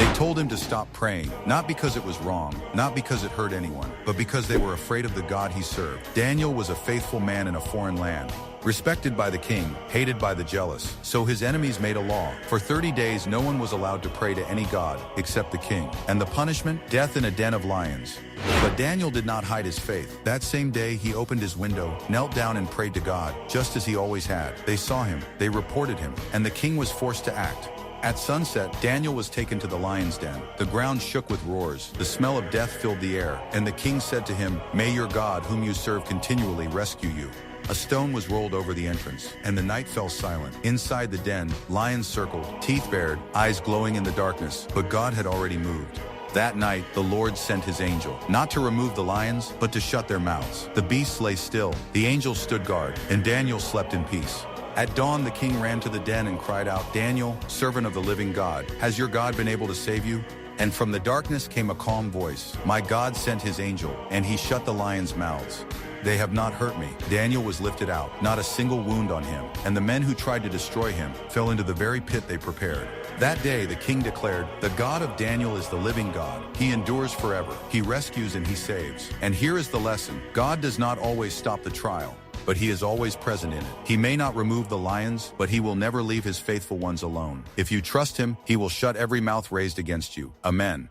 They told him to stop praying, not because it was wrong, not because it hurt anyone, but because they were afraid of the God he served. Daniel was a faithful man in a foreign land, respected by the king, hated by the jealous. So his enemies made a law. For 30 days no one was allowed to pray to any god except the king. And the punishment? Death in a den of lions. But Daniel did not hide his faith. That same day he opened his window, knelt down and prayed to God, just as he always had. They saw him, they reported him, and the king was forced to act. At sunset, Daniel was taken to the lion's den. The ground shook with roars. The smell of death filled the air. And the king said to him, "May your God, whom you serve continually, rescue you." A stone was rolled over the entrance, and the night fell silent. Inside the den, lions circled, teeth bared, eyes glowing in the darkness, but God had already moved. That night, the Lord sent his angel, not to remove the lions, but to shut their mouths. The beasts lay still, the angels stood guard, and Daniel slept in peace. At dawn, the king ran to the den and cried out, "Daniel, servant of the living God, has your God been able to save you?" And from the darkness came a calm voice, "My God sent his angel, and he shut the lions' mouths. They have not hurt me." Daniel was lifted out, not a single wound on him, and the men who tried to destroy him fell into the very pit they prepared. That day the king declared, "The God of Daniel is the living God. He endures forever. He rescues and he saves." And here is the lesson. God does not always stop the trial, but he is always present in it. He may not remove the lions, but he will never leave his faithful ones alone. If you trust him, he will shut every mouth raised against you. Amen.